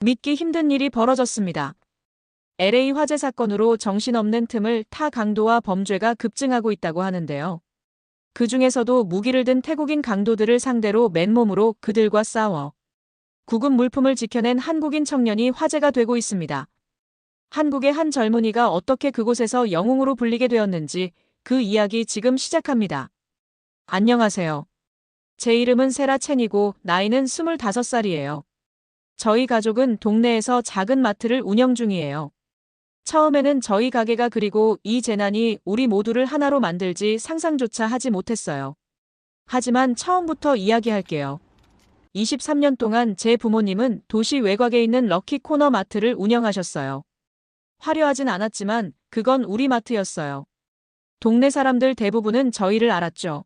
믿기 힘든 일이 벌어졌습니다. LA 화재 사건으로 정신없는 틈을 타 강도와 범죄가 급증하고 있다고 하는데요. 그 중에서도 무기를 든 태국인 강도들을 상대로 맨몸으로 그들과 싸워 구급 물품을 지켜낸 한국인 청년이 화제가 되고 있습니다. 한국의 한 젊은이가 어떻게 그곳에서 영웅으로 불리게 되었는지 그 이야기 지금 시작합니다. 안녕하세요. 제 이름은 세라 첸이고 나이는 25살이에요. 저희 가족은 동네에서 작은 마트를 운영 중이에요. 처음에는 저희 가게가 그리고 이 재난이 우리 모두를 하나로 만들지 상상조차 하지 못했어요. 하지만 처음부터 이야기할게요. 23년 동안 제 부모님은 도시 외곽에 있는 럭키 코너 마트를 운영하셨어요. 화려하진 않았지만 그건 우리 마트였어요. 동네 사람들 대부분은 저희를 알았죠.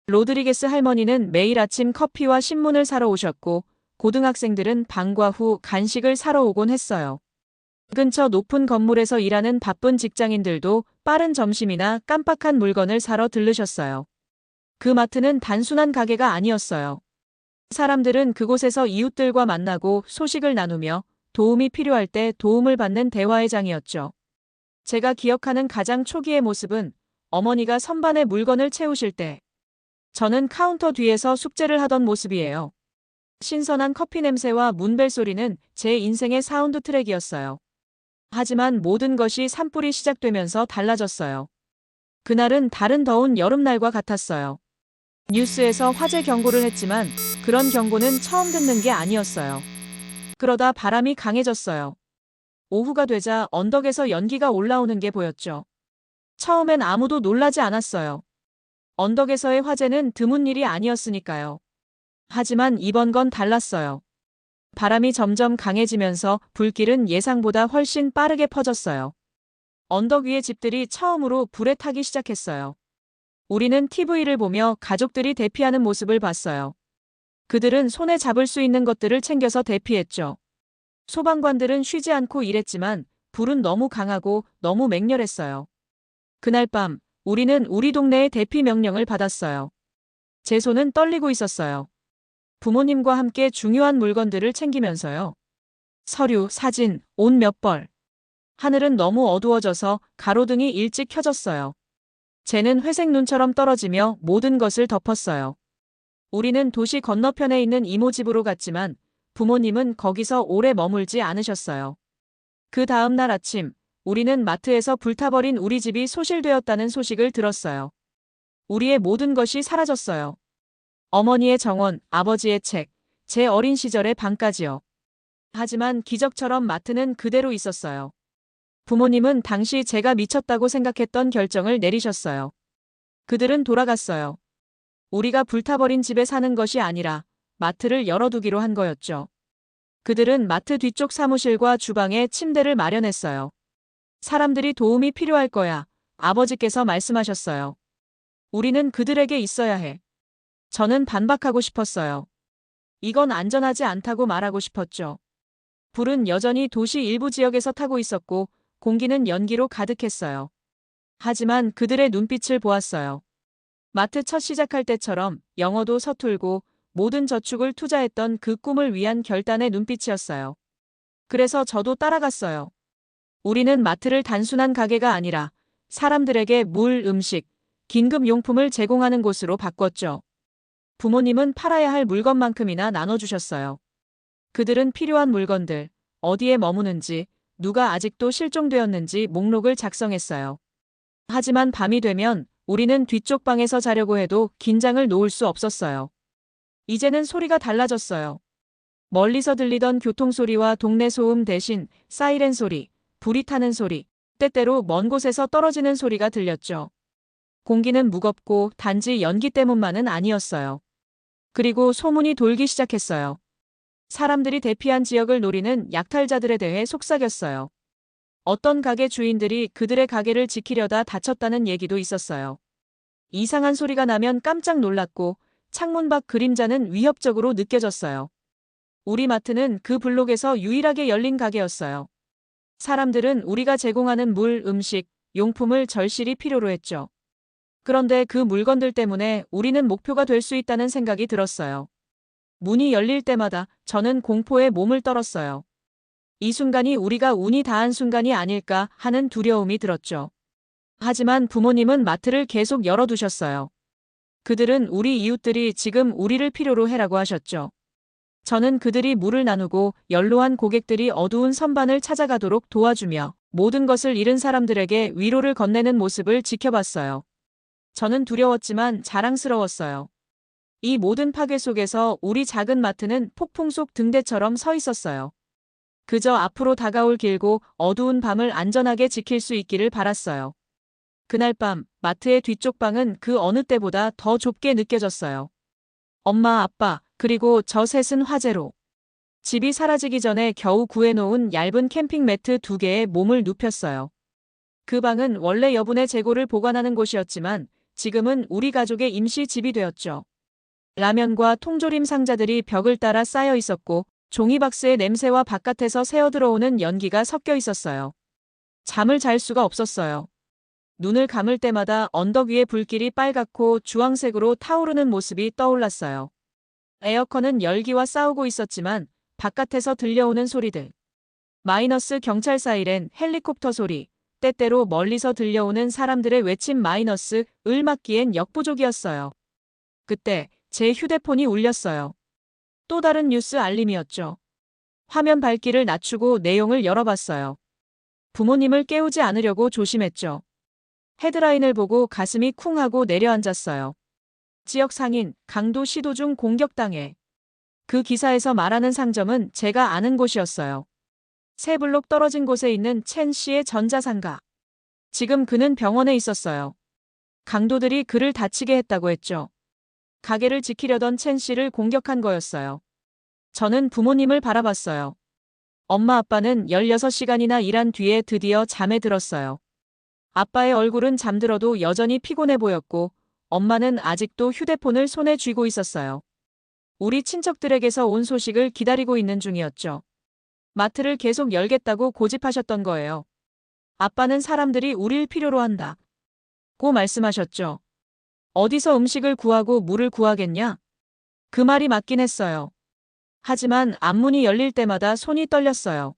로드리게스 할머니는 매일 아침 커피와 신문을 사러 오셨고 고등학생들은 방과 후 간식을 사러 오곤 했어요. 근처 높은 건물에서 일하는 바쁜 직장인들도 빠른 점심이나 깜빡한 물건을 사러 들르셨어요. 그 마트는 단순한 가게가 아니었어요. 사람들은 그곳에서 이웃들과 만나고 소식을 나누며 도움이 필요할 때 도움을 받는 대화의 장이었죠. 제가 기억하는 가장 초기의 모습은 어머니가 선반에 물건을 채우실 때 저는 카운터 뒤에서 숙제를 하던 모습이에요. 신선한 커피 냄새와 문벨 소리는 제 인생의 사운드 트랙이었어요. 하지만 모든 것이 산불이 시작되면서 달라졌어요. 그날은 다른 더운 여름날과 같았어요. 뉴스에서 화재 경고를 했지만 그런 경고는 처음 듣는 게 아니었어요. 그러다 바람이 강해졌어요. 오후가 되자 언덕에서 연기가 올라오는 게 보였죠. 처음엔 아무도 놀라지 않았어요. 언덕에서의 화재는 드문 일이 아니었으니까요. 하지만 이번 건 달랐어요. 바람이 점점 강해지면서 불길은 예상보다 훨씬 빠르게 퍼졌어요. 언덕 위의 집들이 처음으로 불에 타기 시작했어요. 우리는 TV를 보며 가족들이 대피하는 모습을 봤어요. 그들은 손에 잡을 수 있는 것들을 챙겨서 대피했죠. 소방관들은 쉬지 않고 일했지만 불은 너무 강하고 너무 맹렬했어요. 그날 밤 우리는 우리 동네의 대피 명령을 받았어요. 제 손은 떨리고 있었어요. 부모님과 함께 중요한 물건들을 챙기면서요. 서류, 사진, 옷 몇 벌. 하늘은 너무 어두워져서 가로등이 일찍 켜졌어요. 쟤는 회색 눈처럼 떨어지며 모든 것을 덮었어요. 우리는 도시 건너편에 있는 이모 집으로 갔지만 부모님은 거기서 오래 머물지 않으셨어요. 그 다음 날 아침, 우리는 마트에서 불타버린 우리 집이 소실되었다는 소식을 들었어요. 우리의 모든 것이 사라졌어요. 어머니의 정원, 아버지의 책, 제 어린 시절의 방까지요. 하지만 기적처럼 마트는 그대로 있었어요. 부모님은 당시 제가 미쳤다고 생각했던 결정을 내리셨어요. 그들은 돌아갔어요. 우리가 불타버린 집에 사는 것이 아니라 마트를 열어두기로 한 거였죠. 그들은 마트 뒤쪽 사무실과 주방에 침대를 마련했어요. 사람들이 도움이 필요할 거야. 아버지께서 말씀하셨어요. 우리는 그들에게 있어야 해. 저는 반박하고 싶었어요. 이건 안전하지 않다고 말하고 싶었죠. 불은 여전히 도시 일부 지역에서 타고 있었고 공기는 연기로 가득했어요. 하지만 그들의 눈빛을 보았어요. 마트 첫 시작할 때처럼 영어도 서툴고 모든 저축을 투자했던 그 꿈을 위한 결단의 눈빛이었어요. 그래서 저도 따라갔어요. 우리는 마트를 단순한 가게가 아니라 사람들에게 물, 음식, 긴급용품을 제공하는 곳으로 바꿨죠. 부모님은 팔아야 할 물건만큼이나 나눠주셨어요. 그들은 필요한 물건들, 어디에 머무는지, 누가 아직도 실종되었는지 목록을 작성했어요. 하지만 밤이 되면 우리는 뒤쪽 방에서 자려고 해도 긴장을 놓을 수 없었어요. 이제는 소리가 달라졌어요. 멀리서 들리던 교통소리와 동네 소음 대신 사이렌 소리, 불이 타는 소리, 때때로 먼 곳에서 떨어지는 소리가 들렸죠. 공기는 무겁고 단지 연기 때문만은 아니었어요. 그리고 소문이 돌기 시작했어요. 사람들이 대피한 지역을 노리는 약탈자들에 대해 속삭였어요. 어떤 가게 주인들이 그들의 가게를 지키려다 다쳤다는 얘기도 있었어요. 이상한 소리가 나면 깜짝 놀랐고 창문 밖 그림자는 위협적으로 느껴졌어요. 우리 마트는 그 블록에서 유일하게 열린 가게였어요. 사람들은 우리가 제공하는 물, 음식, 용품을 절실히 필요로 했죠. 그런데 그 물건들 때문에 우리는 목표가 될 수 있다는 생각이 들었어요. 문이 열릴 때마다 저는 공포에 몸을 떨었어요. 이 순간이 우리가 운이 다한 순간이 아닐까 하는 두려움이 들었죠. 하지만 부모님은 마트를 계속 열어두셨어요. 그들은 우리 이웃들이 지금 우리를 필요로 해라고 하셨죠. 저는 그들이 물을 나누고 연로한 고객들이 어두운 선반을 찾아가도록 도와주며 모든 것을 잃은 사람들에게 위로를 건네는 모습을 지켜봤어요. 저는 두려웠지만 자랑스러웠어요. 이 모든 파괴 속에서 우리 작은 마트는 폭풍 속 등대처럼 서 있었어요. 그저 앞으로 다가올 길고 어두운 밤을 안전하게 지킬 수 있기를 바랐어요. 그날 밤 마트의 뒤쪽 방은 그 어느 때보다 더 좁게 느껴졌어요. 엄마, 아빠, 그리고 저 셋은 화재로 집이 사라지기 전에 겨우 구해놓은 얇은 캠핑 매트 2개에 몸을 눕혔어요. 그 방은 원래 여분의 재고를 보관하는 곳이었지만 지금은 우리 가족의 임시 집이 되었죠. 라면과 통조림 상자들이 벽을 따라 쌓여 있었고 종이박스의 냄새와 바깥에서 새어들어오는 연기가 섞여 있었어요. 잠을 잘 수가 없었어요. 눈을 감을 때마다 언덕 위의 불길이 빨갛고 주황색으로 타오르는 모습이 떠올랐어요. 에어컨은 열기와 싸우고 있었지만 바깥에서 들려오는 소리들. 마이너스 경찰 사이렌, 헬리콥터 소리, 때때로 멀리서 들려오는 사람들의 외침 마이너스 을 막기엔 역부족이었어요. 그때 제 휴대폰이 울렸어요. 또 다른 뉴스 알림이었죠. 화면 밝기를 낮추고 내용을 열어봤어요. 부모님을 깨우지 않으려고 조심했죠. 헤드라인을 보고 가슴이 쿵 하고 내려앉았어요. 지역 상인, 강도 시도 중 공격당해. 그 기사에서 말하는 상점은 제가 아는 곳이었어요. 세 블록 떨어진 곳에 있는 첸 씨의 전자상가. 지금 그는 병원에 있었어요. 강도들이 그를 다치게 했다고 했죠. 가게를 지키려던 첸 씨를 공격한 거였어요. 저는 부모님을 바라봤어요. 엄마 아빠는 16시간이나 일한 뒤에 드디어 잠에 들었어요. 아빠의 얼굴은 잠들어도 여전히 피곤해 보였고 엄마는 아직도 휴대폰을 손에 쥐고 있었어요. 우리 친척들에게서 온 소식을 기다리고 있는 중이었죠. 마트를 계속 열겠다고 고집하셨던 거예요. 아빠는 사람들이 우릴 필요로 한다. 고 말씀하셨죠. 어디서 음식을 구하고 물을 구하겠냐? 그 말이 맞긴 했어요. 하지만 앞문이 열릴 때마다 손이 떨렸어요.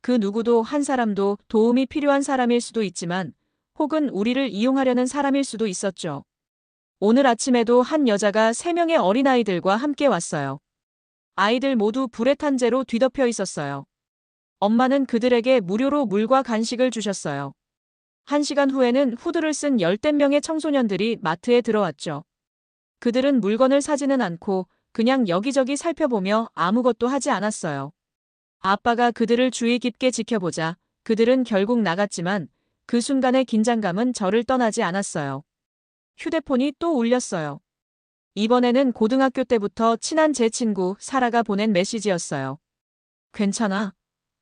그 누구도 한 사람도 도움이 필요한 사람일 수도 있지만 혹은 우리를 이용하려는 사람일 수도 있었죠. 오늘 아침에도 한 여자가 3명의 어린아이들과 함께 왔어요. 아이들 모두 불에 탄 채로 뒤덮여 있었어요. 엄마는 그들에게 무료로 물과 간식을 주셨어요. 1시간 후에는 후드를 쓴 열댓 명의 청소년들이 마트에 들어왔죠. 그들은 물건을 사지는 않고 그냥 여기저기 살펴보며 아무것도 하지 않았어요. 아빠가 그들을 주의 깊게 지켜보자 그들은 결국 나갔지만 그 순간의 긴장감은 저를 떠나지 않았어요. 휴대폰이 또 울렸어요. 이번에는 고등학교 때부터 친한 제 친구 사라가 보낸 메시지였어요. 괜찮아?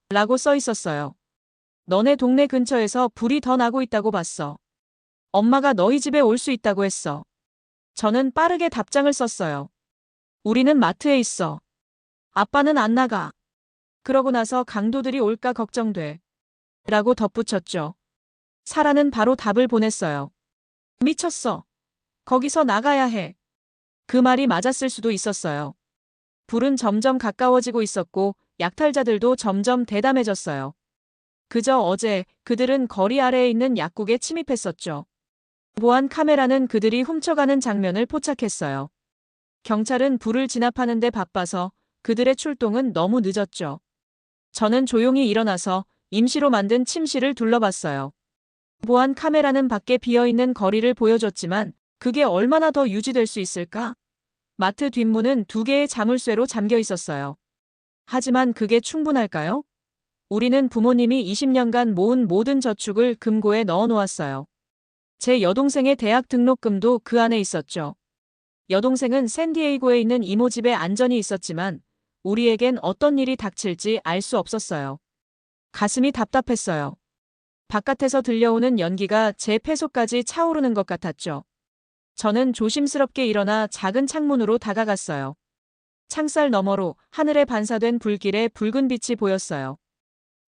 라고 써 있었어요. 너네 동네 근처에서 불이 더 나고 있다고 봤어. 엄마가 너희 집에 올 수 있다고 했어. 저는 빠르게 답장을 썼어요. 우리는 마트에 있어. 아빠는 안 나가. 그러고 나서 강도들이 올까 걱정돼. 라고 덧붙였죠. 사라는 바로 답을 보냈어요. 미쳤어. 거기서 나가야 해. 그 말이 맞았을 수도 있었어요. 불은 점점 가까워지고 있었고 약탈자들도 점점 대담해졌어요. 그저 어제 그들은 거리 아래에 있는 약국에 침입했었죠. 보안 카메라는 그들이 훔쳐가는 장면을 포착했어요. 경찰은 불을 진압하는 데 바빠서 그들의 출동은 너무 늦었죠. 저는 조용히 일어나서 임시로 만든 침실을 둘러봤어요. 보안 카메라는 밖에 비어있는 거리를 보여줬지만 그게 얼마나 더 유지될 수 있을까? 마트 뒷문은 2개의 자물쇠로 잠겨 있었어요. 하지만 그게 충분할까요? 우리는 부모님이 20년간 모은 모든 저축을 금고에 넣어 놓았어요. 제 여동생의 대학 등록금도 그 안에 있었죠. 여동생은 샌디에이고에 있는 이모 집에 안전히 있었지만 우리에겐 어떤 일이 닥칠지 알 수 없었어요. 가슴이 답답했어요. 바깥에서 들려오는 연기가 제 폐속까지 차오르는 것 같았죠. 저는 조심스럽게 일어나 작은 창문으로 다가갔어요. 창살 너머로 하늘에 반사된 불길에 붉은 빛이 보였어요.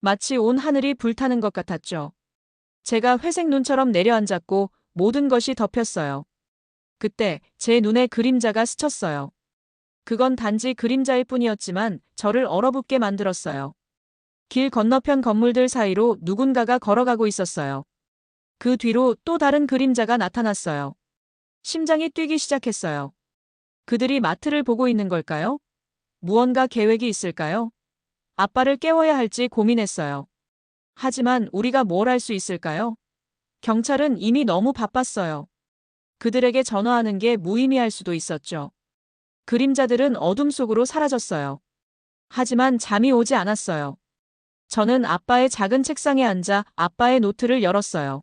마치 온 하늘이 불타는 것 같았죠. 제가 회색 눈처럼 내려앉았고 모든 것이 덮였어요. 그때 제 눈에 그림자가 스쳤어요. 그건 단지 그림자일 뿐이었지만 저를 얼어붙게 만들었어요. 길 건너편 건물들 사이로 누군가가 걸어가고 있었어요. 그 뒤로 또 다른 그림자가 나타났어요. 심장이 뛰기 시작했어요. 그들이 마트를 보고 있는 걸까요? 무언가 계획이 있을까요? 아빠를 깨워야 할지 고민했어요. 하지만 우리가 뭘 할 수 있을까요? 경찰은 이미 너무 바빴어요. 그들에게 전화하는 게 무의미할 수도 있었죠. 그림자들은 어둠 속으로 사라졌어요. 하지만 잠이 오지 않았어요. 저는 아빠의 작은 책상에 앉아 아빠의 노트를 열었어요.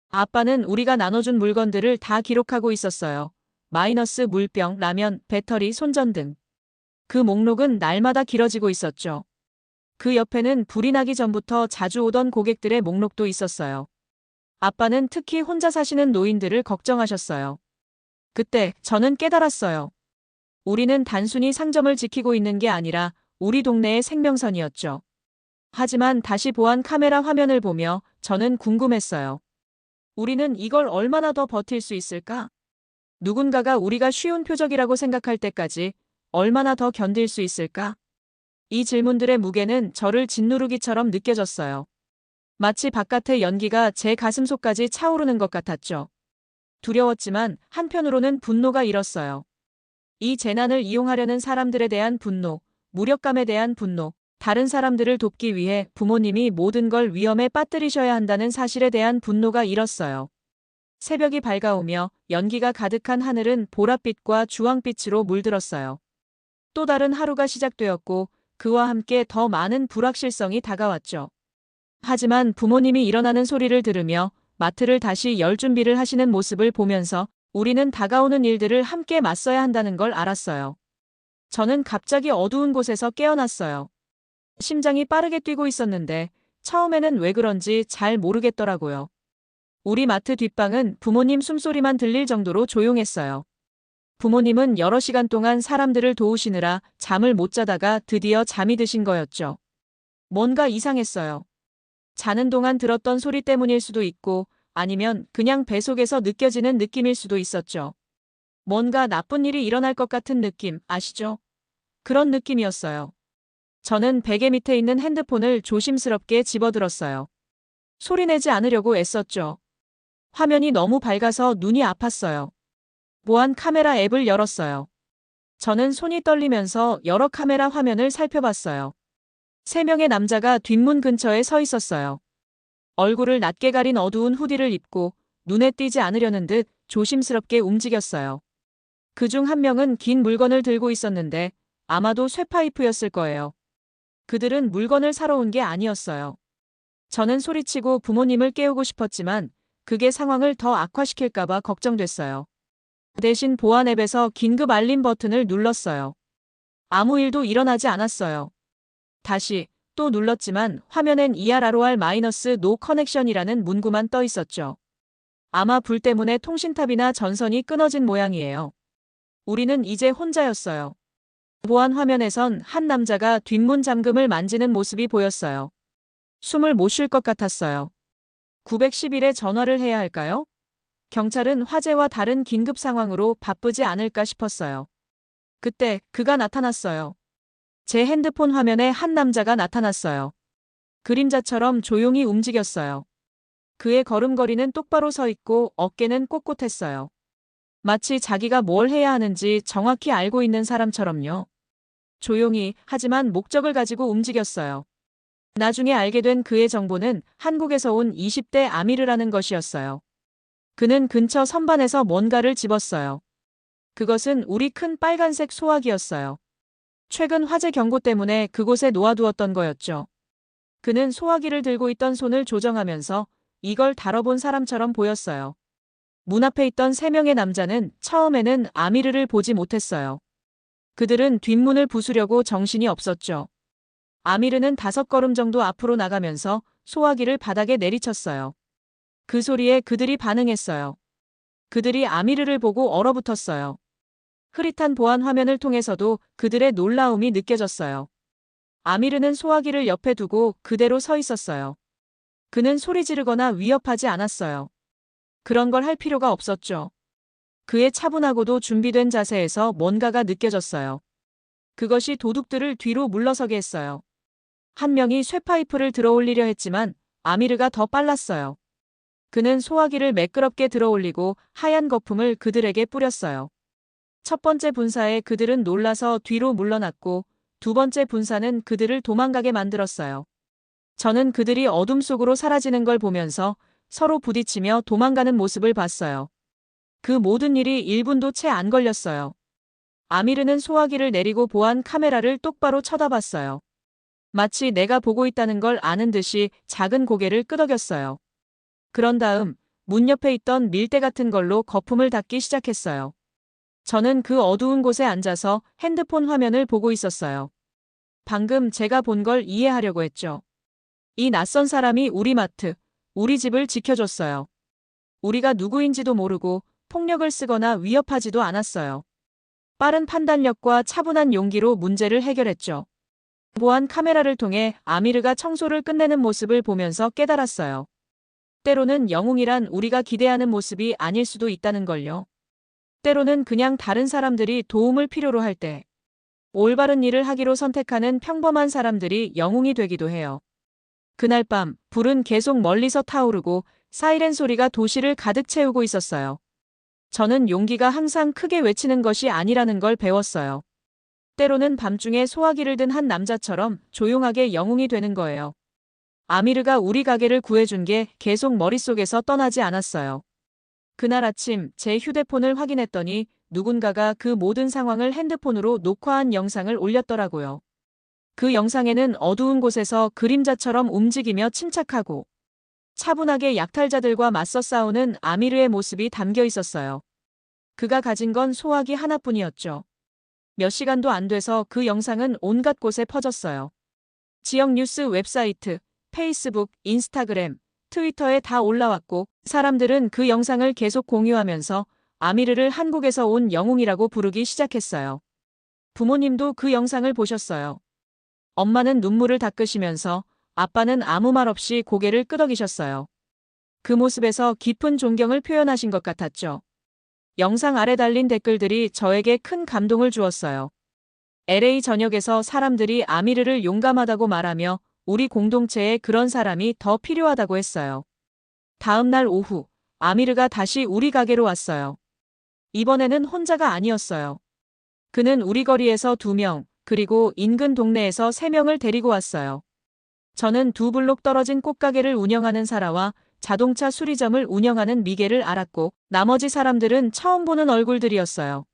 아빠는 우리가 나눠준 물건들을 다 기록하고 있었어요. 마이너스 물병, 라면, 배터리, 손전등. 그 목록은 날마다 길어지고 있었죠. 그 옆에는 불이 나기 전부터 자주 오던 고객들의 목록도 있었어요. 아빠는 특히 혼자 사시는 노인들을 걱정하셨어요. 그때 저는 깨달았어요. 우리는 단순히 상점을 지키고 있는 게 아니라 우리 동네의 생명선이었죠. 하지만 다시 보안 카메라 화면을 보며 저는 궁금했어요. 우리는 이걸 얼마나 더 버틸 수 있을까? 누군가가 우리가 쉬운 표적이라고 생각할 때까지 얼마나 더 견딜 수 있을까? 이 질문들의 무게는 저를 짓누르기처럼 느껴졌어요. 마치 바깥의 연기가 제 가슴속까지 차오르는 것 같았죠. 두려웠지만 한편으로는 분노가 일었어요. 이 재난을 이용하려는 사람들에 대한 분노, 무력감에 대한 분노, 다른 사람들을 돕기 위해 부모님이 모든 걸 위험에 빠뜨리셔야 한다는 사실에 대한 분노가 일었어요. 새벽이 밝아오며 연기가 가득한 하늘은 보랏빛과 주황빛으로 물들었어요. 또 다른 하루가 시작되었고 그와 함께 더 많은 불확실성이 다가왔죠. 하지만 부모님이 일어나는 소리를 들으며 마트를 다시 열 준비를 하시는 모습을 보면서 우리는 다가오는 일들을 함께 맞서야 한다는 걸 알았어요. 저는 갑자기 어두운 곳에서 깨어났어요. 심장이 빠르게 뛰고 있었는데 처음에는 왜 그런지 잘 모르겠더라고요. 우리 마트 뒷방은 부모님 숨소리만 들릴 정도로 조용했어요. 부모님은 여러 시간 동안 사람들을 도우시느라 잠을 못 자다가 드디어 잠이 드신 거였죠. 뭔가 이상했어요. 자는 동안 들었던 소리 때문일 수도 있고 아니면 그냥 배 속에서 느껴지는 느낌일 수도 있었죠. 뭔가 나쁜 일이 일어날 것 같은 느낌 아시죠? 그런 느낌이었어요. 저는 베개 밑에 있는 핸드폰을 조심스럽게 집어들었어요. 소리내지 않으려고 애썼죠. 화면이 너무 밝아서 눈이 아팠어요. 보안 카메라 앱을 열었어요. 저는 손이 떨리면서 여러 카메라 화면을 살펴봤어요. 3명의 남자가 뒷문 근처에 서 있었어요. 얼굴을 낮게 가린 어두운 후디를 입고 눈에 띄지 않으려는 듯 조심스럽게 움직였어요. 그중 한 명은 긴 물건을 들고 있었는데 아마도 쇠파이프였을 거예요. 그들은 물건을 사러 온 게 아니었어요. 저는 소리치고 부모님을 깨우고 싶었지만 그게 상황을 더 악화시킬까봐 걱정됐어요. 대신 보안 앱에서 긴급 알림 버튼을 눌렀어요. 아무 일도 일어나지 않았어요. 다시 또 눌렀지만 화면엔 ERROR-No 커넥션이라는 문구만 떠 있었죠. 아마 불 때문에 통신탑이나 전선이 끊어진 모양이에요. 우리는 이제 혼자였어요. 보안 화면에선 한 남자가 뒷문 잠금을 만지는 모습이 보였어요. 숨을 못 쉴 것 같았어요. 911에 전화를 해야 할까요? 경찰은 화재와 다른 긴급 상황으로 바쁘지 않을까 싶었어요. 그때 그가 나타났어요. 제 핸드폰 화면에 한 남자가 나타났어요. 그림자처럼 조용히 움직였어요. 그의 걸음걸이는 똑바로 서 있고 어깨는 꼿꼿했어요. 마치 자기가 뭘 해야 하는지 정확히 알고 있는 사람처럼요. 조용히 하지만 목적을 가지고 움직였어요. 나중에 알게 된 그의 정보는 한국에서 온 20대 아미르라는 것이었어요. 그는 근처 선반에서 뭔가를 집었어요. 그것은 우리 큰 빨간색 소화기였어요. 최근 화재 경고 때문에 그곳에 놓아두었던 거였죠. 그는 소화기를 들고 있던 손을 조정하면서 이걸 다뤄본 사람처럼 보였어요. 문 앞에 있던 3명의 남자는 처음에는 아미르를 보지 못했어요. 그들은 뒷문을 부수려고 정신이 없었죠. 아미르는 5걸음 정도 앞으로 나가면서 소화기를 바닥에 내리쳤어요. 그 소리에 그들이 반응했어요. 그들이 아미르를 보고 얼어붙었어요. 흐릿한 보안 화면을 통해서도 그들의 놀라움이 느껴졌어요. 아미르는 소화기를 옆에 두고 그대로 서 있었어요. 그는 소리 지르거나 위협하지 않았어요. 그런 걸 할 필요가 없었죠. 그의 차분하고도 준비된 자세에서 뭔가가 느껴졌어요. 그것이 도둑들을 뒤로 물러서게 했어요. 한 명이 쇠파이프를 들어올리려 했지만 아미르가 더 빨랐어요. 그는 소화기를 매끄럽게 들어올리고 하얀 거품을 그들에게 뿌렸어요. 첫 번째 분사에 그들은 놀라서 뒤로 물러났고 두 번째 분사는 그들을 도망가게 만들었어요. 저는 그들이 어둠 속으로 사라지는 걸 보면서 서로 부딪히며 도망가는 모습을 봤어요. 그 모든 일이 1분도 채 안 걸렸어요. 아미르는 소화기를 내리고 보안 카메라를 똑바로 쳐다봤어요. 마치 내가 보고 있다는 걸 아는 듯이 작은 고개를 끄덕였어요. 그런 다음 문 옆에 있던 밀대 같은 걸로 거품을 닦기 시작했어요. 저는 그 어두운 곳에 앉아서 핸드폰 화면을 보고 있었어요. 방금 제가 본 걸 이해하려고 했죠. 이 낯선 사람이 우리 마트, 우리 집을 지켜줬어요. 우리가 누구인지도 모르고 폭력을 쓰거나 위협하지도 않았어요. 빠른 판단력과 차분한 용기로 문제를 해결했죠. 보안 카메라를 통해 아미르가 청소를 끝내는 모습을 보면서 깨달았어요. 때로는 영웅이란 우리가 기대하는 모습이 아닐 수도 있다는 걸요. 때로는 그냥 다른 사람들이 도움을 필요로 할 때 올바른 일을 하기로 선택하는 평범한 사람들이 영웅이 되기도 해요. 그날 밤 불은 계속 멀리서 타오르고 사이렌 소리가 도시를 가득 채우고 있었어요. 저는 용기가 항상 크게 외치는 것이 아니라는 걸 배웠어요. 때로는 밤중에 소화기를 든 한 남자처럼 조용하게 영웅이 되는 거예요. 아미르가 우리 가게를 구해준 게 계속 머릿속에서 떠나지 않았어요. 그날 아침 제 휴대폰을 확인했더니 누군가가 그 모든 상황을 핸드폰으로 녹화한 영상을 올렸더라고요. 그 영상에는 어두운 곳에서 그림자처럼 움직이며 침착하고 차분하게 약탈자들과 맞서 싸우는 아미르의 모습이 담겨 있었어요. 그가 가진 건 소화기 하나뿐이었죠. 몇 시간도 안 돼서 그 영상은 온갖 곳에 퍼졌어요. 지역 뉴스 웹사이트, 페이스북, 인스타그램, 트위터에 다 올라왔고 사람들은 그 영상을 계속 공유하면서 아미르를 한국에서 온 영웅이라고 부르기 시작했어요. 부모님도 그 영상을 보셨어요. 엄마는 눈물을 닦으시면서 아빠는 아무 말 없이 고개를 끄덕이셨어요. 그 모습에서 깊은 존경을 표현하신 것 같았죠. 영상 아래 달린 댓글들이 저에게 큰 감동을 주었어요. LA 전역에서 사람들이 아미르를 용감하다고 말하며 우리 공동체에 그런 사람이 더 필요하다고 했어요. 다음 날 오후, 아미르가 다시 우리 가게로 왔어요. 이번에는 혼자가 아니었어요. 그는 우리 거리에서 2명, 그리고 인근 동네에서 3명을 데리고 왔어요. 저는 2블록 떨어진 꽃가게를 운영하는 사라와 자동차 수리점을 운영하는 미겔을 알았고 나머지 사람들은 처음 보는 얼굴들이었어요.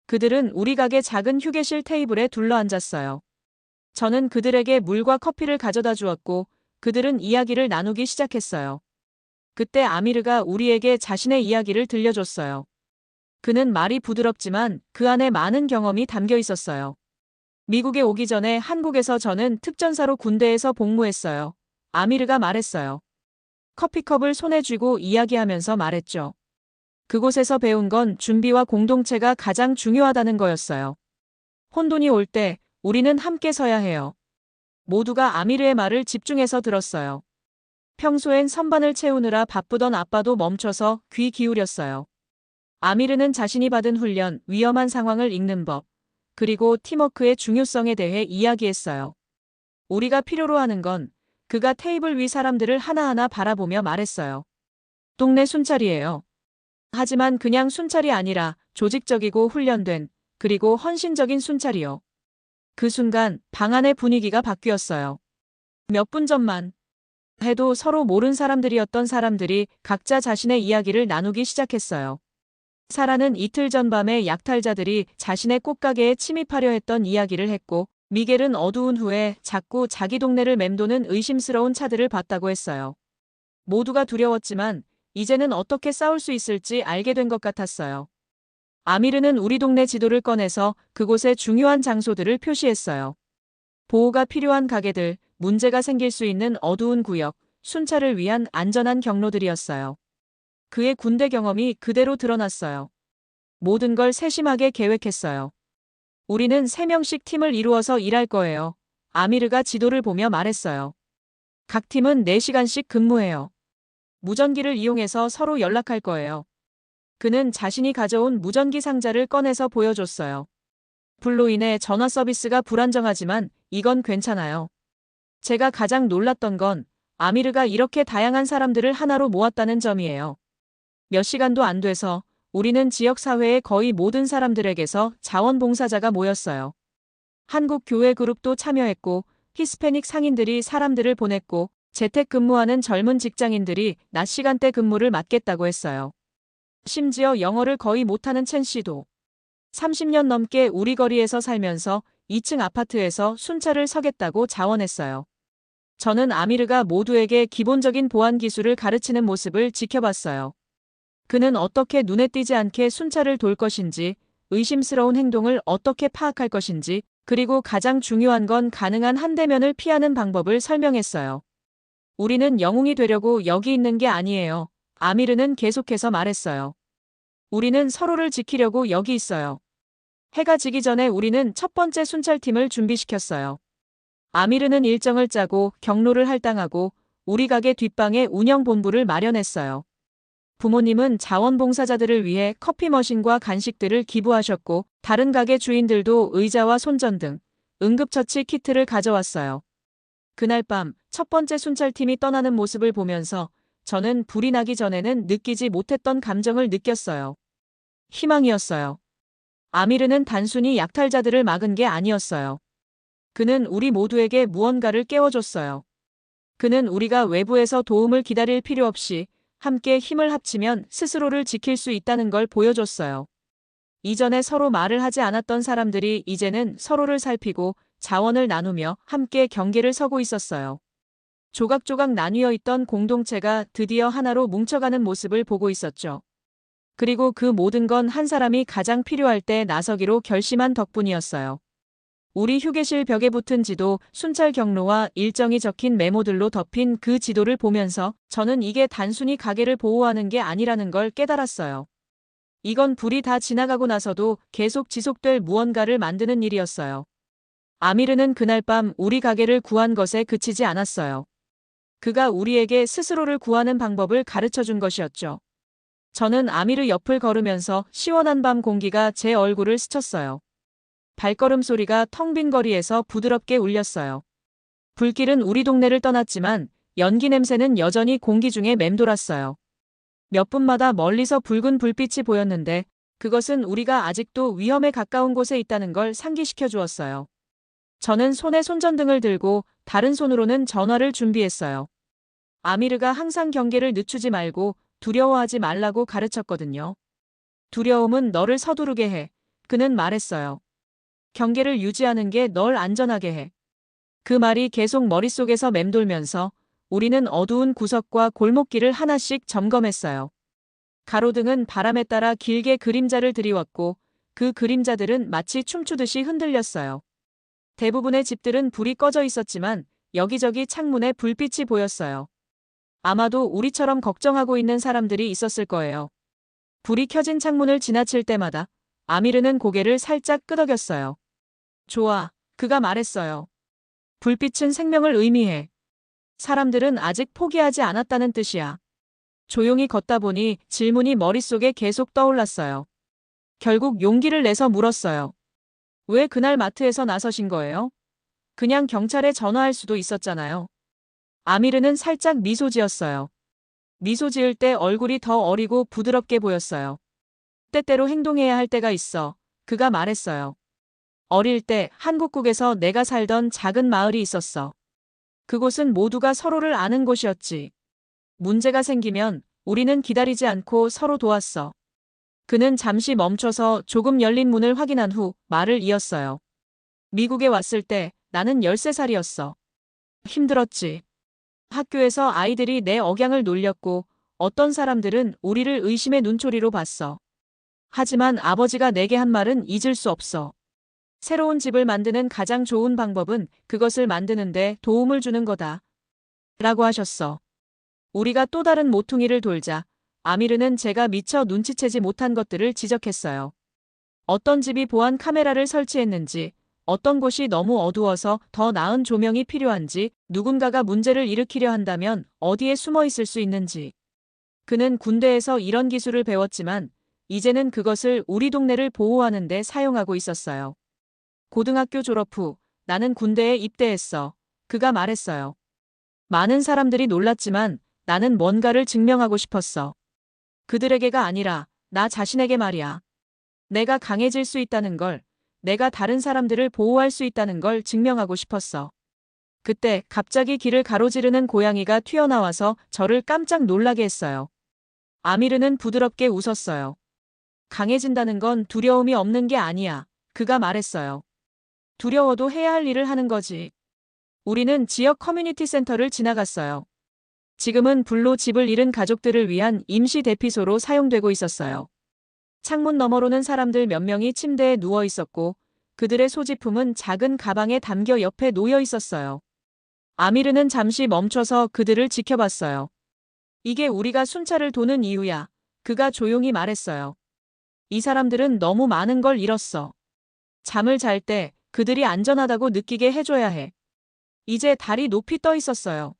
그들은 우리 가게 작은 휴게실 테이블에 둘러앉았어요. 저는 그들에게 물과 커피를 가져다 주었고 그들은 이야기를 나누기 시작했어요. 그때 아미르가 우리에게 자신의 이야기를 들려줬어요. 그는 말이 부드럽지만 그 안에 많은 경험이 담겨 있었어요. 미국에 오기 전에 한국에서 저는 특전사로 군대에서 복무했어요. 아미르가 말했어요. 커피컵을 손에 쥐고 이야기하면서 말했죠. 그곳에서 배운 건 준비와 공동체가 가장 중요하다는 거였어요. 혼돈이 올 때 우리는 함께 서야 해요. 모두가 아미르의 말을 집중해서 들었어요. 평소엔 선반을 채우느라 바쁘던 아빠도 멈춰서 귀 기울였어요. 아미르는 자신이 받은 훈련, 위험한 상황을 읽는 법, 그리고 팀워크의 중요성에 대해 이야기했어요. 우리가 필요로 하는 건 그가 테이블 위 사람들을 하나하나 바라보며 말했어요. 동네 순찰이에요. 하지만 그냥 순찰이 아니라 조직적이고 훈련된, 그리고 헌신적인 순찰이요. 그 순간 방 안의 분위기가 바뀌었어요. 몇 분 전만 해도 서로 모른 사람들이었던 사람들이 각자 자신의 이야기를 나누기 시작했어요. 사라는 이틀 전 밤에 약탈자들이 자신의 꽃가게에 침입하려 했던 이야기를 했고 미겔은 어두운 후에 자꾸 자기 동네를 맴도는 의심스러운 차들을 봤다고 했어요. 모두가 두려웠지만 이제는 어떻게 싸울 수 있을지 알게 된 것 같았어요. 아미르는 우리 동네 지도를 꺼내서 그곳의 중요한 장소들을 표시했어요. 보호가 필요한 가게들, 문제가 생길 수 있는 어두운 구역, 순찰을 위한 안전한 경로들이었어요. 그의 군대 경험이 그대로 드러났어요. 모든 걸 세심하게 계획했어요. 우리는 3명씩 팀을 이루어서 일할 거예요. 아미르가 지도를 보며 말했어요. 각 팀은 4시간씩 근무해요. 무전기를 이용해서 서로 연락할 거예요. 그는 자신이 가져온 무전기 상자를 꺼내서 보여줬어요. 불로 인해 전화 서비스가 불안정하지만 이건 괜찮아요. 제가 가장 놀랐던 건 아미르가 이렇게 다양한 사람들을 하나로 모았다는 점이에요. 몇 시간도 안 돼서 우리는 지역사회의 거의 모든 사람들에게서 자원봉사자가 모였어요. 한국 교회 그룹도 참여했고, 히스패닉 상인들이 사람들을 보냈고, 재택근무하는 젊은 직장인들이 낮 시간대 근무를 맡겠다고 했어요. 심지어 영어를 거의 못하는 첸 씨도 30년 넘게 우리 거리에서 살면서 2층 아파트에서 순찰을 서겠다고 자원했어요. 저는 아미르가 모두에게 기본적인 보안 기술을 가르치는 모습을 지켜봤어요. 그는 어떻게 눈에 띄지 않게 순찰을 돌 것인지, 의심스러운 행동을 어떻게 파악할 것인지, 그리고 가장 중요한 건 가능한 한 대면을 피하는 방법을 설명했어요. 우리는 영웅이 되려고 여기 있는 게 아니에요. 아미르는 계속해서 말했어요. 우리는 서로를 지키려고 여기 있어요. 해가 지기 전에 우리는 첫 번째 순찰팀을 준비시켰어요. 아미르는 일정을 짜고 경로를 할당하고 우리 가게 뒷방에 운영본부를 마련했어요. 부모님은 자원봉사자들을 위해 커피 머신과 간식들을 기부하셨고 다른 가게 주인들도 의자와 손전 등 응급처치 키트를 가져왔어요. 그날 밤 첫 번째 순찰팀이 떠나는 모습을 보면서 저는 불이 나기 전에는 느끼지 못했던 감정을 느꼈어요. 희망이었어요. 아미르는 단순히 약탈자들을 막은 게 아니었어요. 그는 우리 모두에게 무언가를 깨워줬어요. 그는 우리가 외부에서 도움을 기다릴 필요 없이 함께 힘을 합치면 스스로를 지킬 수 있다는 걸 보여줬어요. 이전에 서로 말을 하지 않았던 사람들이 이제는 서로를 살피고 자원을 나누며 함께 경계를 서고 있었어요. 조각조각 나뉘어 있던 공동체가 드디어 하나로 뭉쳐가는 모습을 보고 있었죠. 그리고 그 모든 건 한 사람이 가장 필요할 때 나서기로 결심한 덕분이었어요. 우리 휴게실 벽에 붙은 지도, 순찰 경로와 일정이 적힌 메모들로 덮인 그 지도를 보면서 저는 이게 단순히 가게를 보호하는 게 아니라는 걸 깨달았어요. 이건 불이 다 지나가고 나서도 계속 지속될 무언가를 만드는 일이었어요. 아미르는 그날 밤 우리 가게를 구한 것에 그치지 않았어요. 그가 우리에게 스스로를 구하는 방법을 가르쳐 준 것이었죠. 저는 아미르 옆을 걸으면서 시원한 밤 공기가 제 얼굴을 스쳤어요. 발걸음 소리가 텅 빈 거리에서 부드럽게 울렸어요. 불길은 우리 동네를 떠났지만 연기 냄새는 여전히 공기 중에 맴돌았어요. 몇 분마다 멀리서 붉은 불빛이 보였는데 그것은 우리가 아직도 위험에 가까운 곳에 있다는 걸 상기시켜 주었어요. 저는 손에 손전등을 들고 다른 손으로는 전화를 준비했어요. 아미르가 항상 경계를 늦추지 말고 두려워하지 말라고 가르쳤거든요. 두려움은 너를 서두르게 해. 그는 말했어요. 경계를 유지하는 게 널 안전하게 해. 그 말이 계속 머릿속에서 맴돌면서 우리는 어두운 구석과 골목길을 하나씩 점검했어요. 가로등은 바람에 따라 길게 그림자를 드리웠고 그 그림자들은 마치 춤추듯이 흔들렸어요. 대부분의 집들은 불이 꺼져 있었지만 여기저기 창문에 불빛이 보였어요. 아마도 우리처럼 걱정하고 있는 사람들이 있었을 거예요. 불이 켜진 창문을 지나칠 때마다 아미르는 고개를 살짝 끄덕였어요. 좋아, 그가 말했어요. 불빛은 생명을 의미해. 사람들은 아직 포기하지 않았다는 뜻이야. 조용히 걷다 보니 질문이 머릿속에 계속 떠올랐어요. 결국 용기를 내서 물었어요. 왜 그날 마트에서 나서신 거예요? 그냥 경찰에 전화할 수도 있었잖아요. 아미르는 살짝 미소 지었어요. 미소 지을 때 얼굴이 더 어리고 부드럽게 보였어요. 때때로 행동해야 할 때가 있어. 그가 말했어요. 어릴 때 한국국에서 내가 살던 작은 마을이 있었어. 그곳은 모두가 서로를 아는 곳이었지. 문제가 생기면 우리는 기다리지 않고 서로 도왔어. 그는 잠시 멈춰서 조금 열린 문을 확인한 후 말을 이었어요. 미국에 왔을 때 나는 13살이었어. 힘들었지. 학교에서 아이들이 내 억양을 놀렸고 어떤 사람들은 우리를 의심의 눈초리로 봤어. 하지만 아버지가 내게 한 말은 잊을 수 없어. 새로운 집을 만드는 가장 좋은 방법은 그것을 만드는데 도움을 주는 거다. 라고 하셨어. 우리가 또 다른 모퉁이를 돌자 아미르는 제가 미처 눈치채지 못한 것들을 지적했어요. 어떤 집이 보안 카메라를 설치했는지, 어떤 곳이 너무 어두워서 더 나은 조명이 필요한지, 누군가가 문제를 일으키려 한다면 어디에 숨어 있을 수 있는지. 그는 군대에서 이런 기술을 배웠지만 이제는 그것을 우리 동네를 보호하는 데 사용하고 있었어요. 고등학교 졸업 후 나는 군대에 입대했어. 그가 말했어요. 많은 사람들이 놀랐지만 나는 뭔가를 증명하고 싶었어. 그들에게가 아니라 나 자신에게 말이야. 내가 강해질 수 있다는 걸, 내가 다른 사람들을 보호할 수 있다는 걸 증명하고 싶었어. 그때 갑자기 길을 가로지르는 고양이가 튀어나와서 저를 깜짝 놀라게 했어요. 아미르는 부드럽게 웃었어요. 강해진다는 건 두려움이 없는 게 아니야. 그가 말했어요. 두려워도 해야 할 일을 하는 거지. 우리는 지역 커뮤니티 센터를 지나갔어요. 지금은 불로 집을 잃은 가족들을 위한 임시 대피소로 사용되고 있었어요. 창문 너머로는 사람들 몇 명이 침대에 누워 있었고 그들의 소지품은 작은 가방에 담겨 옆에 놓여 있었어요. 아미르는 잠시 멈춰서 그들을 지켜봤어요. 이게 우리가 순찰을 도는 이유야. 그가 조용히 말했어요. 이 사람들은 너무 많은 걸 잃었어. 잠을 잘 때 그들이 안전하다고 느끼게 해줘야 해. 이제 달이 높이 떠 있었어요.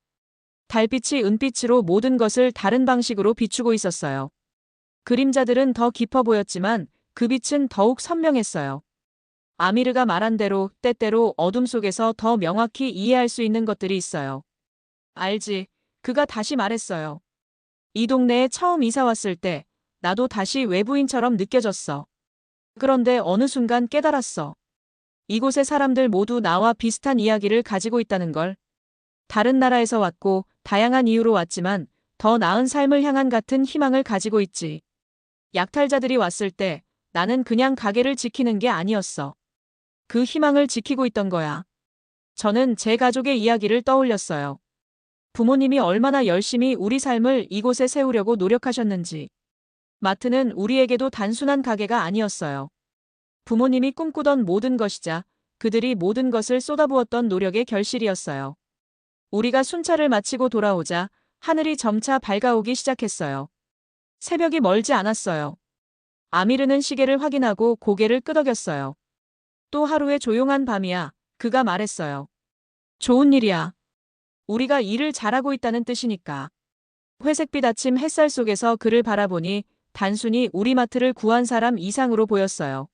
달빛이 은빛으로 모든 것을 다른 방식으로 비추고 있었어요. 그림자들은 더 깊어 보였지만 그 빛은 더욱 선명했어요. 아미르가 말한 대로 때때로 어둠 속에서 더 명확히 이해할 수 있는 것들이 있어요. 알지? 그가 다시 말했어요. 이 동네에 처음 이사 왔을 때 나도 다시 외부인처럼 느껴졌어. 그런데 어느 순간 깨달았어. 이곳의 사람들 모두 나와 비슷한 이야기를 가지고 있다는 걸. 다른 나라에서 왔고 다양한 이유로 왔지만 더 나은 삶을 향한 같은 희망을 가지고 있지. 약탈자들이 왔을 때 나는 그냥 가게를 지키는 게 아니었어. 그 희망을 지키고 있던 거야. 저는 제 가족의 이야기를 떠올렸어요. 부모님이 얼마나 열심히 우리 삶을 이곳에 세우려고 노력하셨는지. 마트는 우리에게도 단순한 가게가 아니었어요. 부모님이 꿈꾸던 모든 것이자 그들이 모든 것을 쏟아부었던 노력의 결실이었어요. 우리가 순찰을 마치고 돌아오자 하늘이 점차 밝아오기 시작했어요. 새벽이 멀지 않았어요. 아미르는 시계를 확인하고 고개를 끄덕였어요. 또 하루의 조용한 밤이야. 그가 말했어요. 좋은 일이야. 우리가 일을 잘하고 있다는 뜻이니까. 회색빛 아침 햇살 속에서 그를 바라보니 단순히 우리 마트를 구한 사람 이상으로 보였어요.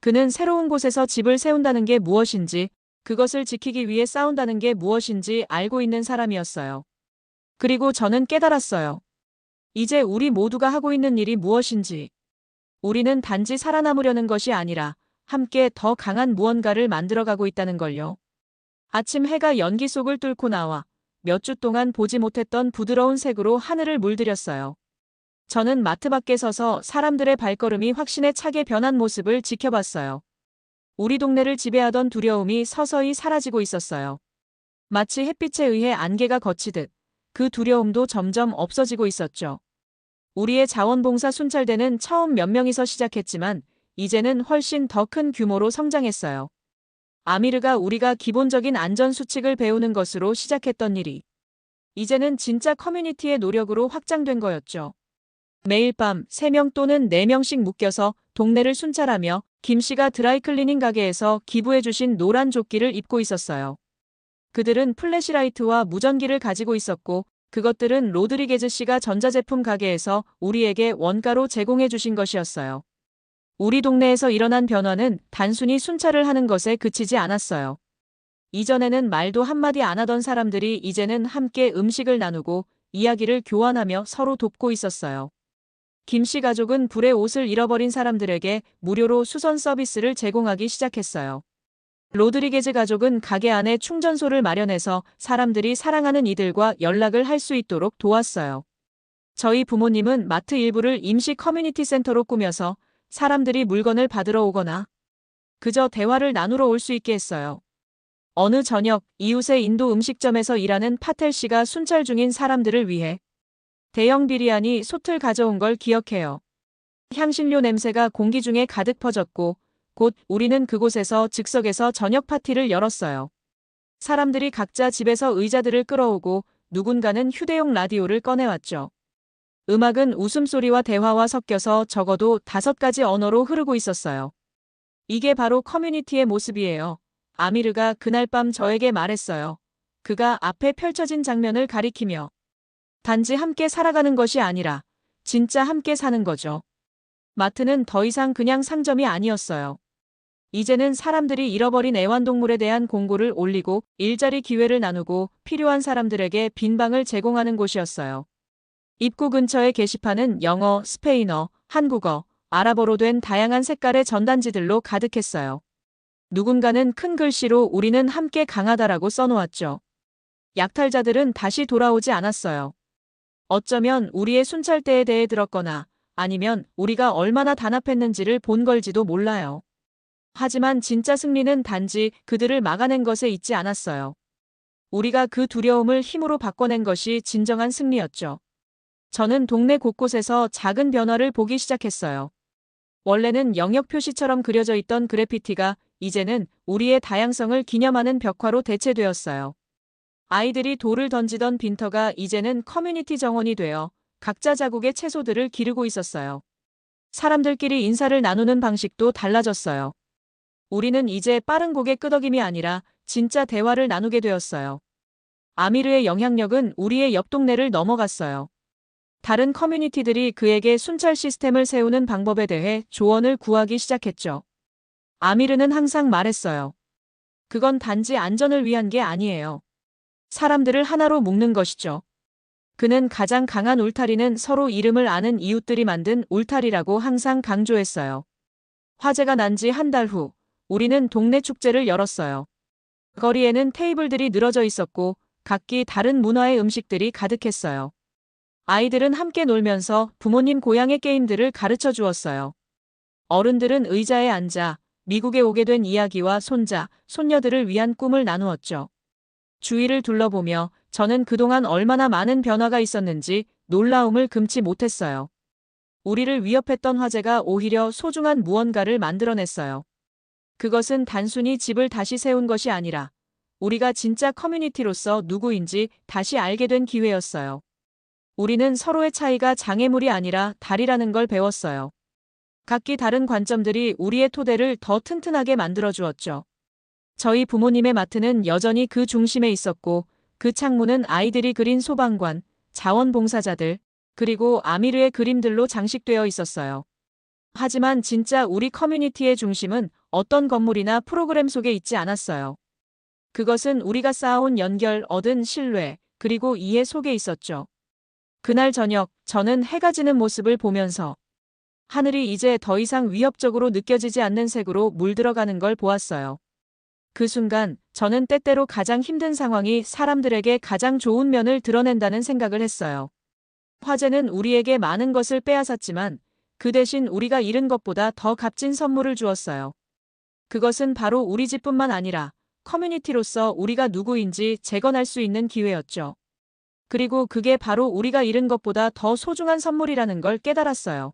그는 새로운 곳에서 집을 세운다는 게 무엇인지, 그것을 지키기 위해 싸운다는 게 무엇인지 알고 있는 사람이었어요. 그리고 저는 깨달았어요. 이제 우리 모두가 하고 있는 일이 무엇인지. 우리는 단지 살아남으려는 것이 아니라 함께 더 강한 무언가를 만들어가고 있다는 걸요. 아침 해가 연기 속을 뚫고 나와 몇 주 동안 보지 못했던 부드러운 색으로 하늘을 물들였어요. 저는 마트 밖에 서서 사람들의 발걸음이 확신에 차게 변한 모습을 지켜봤어요. 우리 동네를 지배하던 두려움이 서서히 사라지고 있었어요. 마치 햇빛에 의해 안개가 걷히듯 그 두려움도 점점 없어지고 있었죠. 우리의 자원봉사 순찰대는 처음 몇 명이서 시작했지만 이제는 훨씬 더 큰 규모로 성장했어요. 아미르가 우리가 기본적인 안전 수칙을 배우는 것으로 시작했던 일이 이제는 진짜 커뮤니티의 노력으로 확장된 거였죠. 매일 밤 3명 또는 4명씩 묶여서 동네를 순찰하며 김 씨가 드라이클리닝 가게에서 기부해주신 노란 조끼를 입고 있었어요. 그들은 플래시라이트와 무전기를 가지고 있었고 그것들은 로드리게즈 씨가 전자제품 가게에서 우리에게 원가로 제공해 주신 것이었어요. 우리 동네에서 일어난 변화는 단순히 순찰을 하는 것에 그치지 않았어요. 이전에는 말도 한마디 안 하던 사람들이 이제는 함께 음식을 나누고 이야기를 교환하며 서로 돕고 있었어요. 김 씨 가족은 불에 옷을 잃어버린 사람들에게 무료로 수선 서비스를 제공하기 시작했어요. 로드리게즈 가족은 가게 안에 충전소를 마련해서 사람들이 사랑하는 이들과 연락을 할 수 있도록 도왔어요. 저희 부모님은 마트 일부를 임시 커뮤니티 센터로 꾸며서 사람들이 물건을 받으러 오거나 그저 대화를 나누러 올 수 있게 했어요. 어느 저녁 이웃의 인도 음식점에서 일하는 파텔 씨가 순찰 중인 사람들을 위해 대형 비리아니 솥을 가져온 걸 기억해요. 향신료 냄새가 공기 중에 가득 퍼졌고 곧 우리는 그곳에서 즉석에서 저녁 파티를 열었어요. 사람들이 각자 집에서 의자들을 끌어오고 누군가는 휴대용 라디오를 꺼내왔죠. 음악은 웃음소리와 대화와 섞여서 적어도 5가지 언어로 흐르고 있었어요. 이게 바로 커뮤니티의 모습이에요. 아미르가 그날 밤 저에게 말했어요. 그가 앞에 펼쳐진 장면을 가리키며 단지 함께 살아가는 것이 아니라 진짜 함께 사는 거죠. 마트는 더 이상 그냥 상점이 아니었어요. 이제는 사람들이 잃어버린 애완동물에 대한 공고를 올리고 일자리 기회를 나누고 필요한 사람들에게 빈 방을 제공하는 곳이었어요. 입구 근처의 게시판은 영어, 스페인어, 한국어, 아랍어로 된 다양한 색깔의 전단지들로 가득했어요. 누군가는 큰 글씨로 우리는 함께 강하다라고 써놓았죠. 약탈자들은 다시 돌아오지 않았어요. 어쩌면 우리의 순찰대에 대해 들었거나 아니면 우리가 얼마나 단합했는지를 본 걸지도 몰라요. 하지만 진짜 승리는 단지 그들을 막아낸 것에 있지 않았어요. 우리가 그 두려움을 힘으로 바꿔낸 것이 진정한 승리였죠. 저는 동네 곳곳에서 작은 변화를 보기 시작했어요. 원래는 영역 표시처럼 그려져 있던 그래피티가 이제는 우리의 다양성을 기념하는 벽화로 대체되었어요. 아이들이 돌을 던지던 빈터가 이제는 커뮤니티 정원이 되어 각자 자국의 채소들을 기르고 있었어요. 사람들끼리 인사를 나누는 방식도 달라졌어요. 우리는 이제 빠른 고개 끄덕임이 아니라 진짜 대화를 나누게 되었어요. 아미르의 영향력은 우리의 옆 동네를 넘어갔어요. 다른 커뮤니티들이 그에게 순찰 시스템을 세우는 방법에 대해 조언을 구하기 시작했죠. 아미르는 항상 말했어요. 그건 단지 안전을 위한 게 아니에요. 사람들을 하나로 묶는 것이죠. 그는 가장 강한 울타리는 서로 이름을 아는 이웃들이 만든 울타리라고 항상 강조했어요. 화재가 난 지 한 달 후, 우리는 동네 축제를 열었어요. 거리에는 테이블들이 늘어져 있었고, 각기 다른 문화의 음식들이 가득했어요. 아이들은 함께 놀면서 부모님 고향의 게임들을 가르쳐 주었어요. 어른들은 의자에 앉아 미국에 오게 된 이야기와 손자, 손녀들을 위한 꿈을 나누었죠. 주위를 둘러보며 저는 그동안 얼마나 많은 변화가 있었는지 놀라움을 금치 못했어요. 우리를 위협했던 화재가 오히려 소중한 무언가를 만들어냈어요. 그것은 단순히 집을 다시 세운 것이 아니라 우리가 진짜 커뮤니티로서 누구인지 다시 알게 된 기회였어요. 우리는 서로의 차이가 장애물이 아니라 달이라는 걸 배웠어요. 각기 다른 관점들이 우리의 토대를 더 튼튼하게 만들어 주었죠. 저희 부모님의 마트는 여전히 그 중심에 있었고 그 창문은 아이들이 그린 소방관, 자원봉사자들, 그리고 아미르의 그림들로 장식되어 있었어요. 하지만 진짜 우리 커뮤니티의 중심은 어떤 건물이나 프로그램 속에 있지 않았어요. 그것은 우리가 쌓아온 연결, 얻은 신뢰, 그리고 이해 속에 있었죠. 그날 저녁, 저는 해가 지는 모습을 보면서 하늘이 이제 더 이상 위협적으로 느껴지지 않는 색으로 물들어가는 걸 보았어요. 그 순간, 저는 때때로 가장 힘든 상황이 사람들에게 가장 좋은 면을 드러낸다는 생각을 했어요. 화재는 우리에게 많은 것을 빼앗았지만 그 대신 우리가 잃은 것보다 더 값진 선물을 주었어요. 그것은 바로 우리 집뿐만 아니라 커뮤니티로서 우리가 누구인지 재건할 수 있는 기회였죠. 그리고 그게 바로 우리가 잃은 것보다 더 소중한 선물이라는 걸 깨달았어요.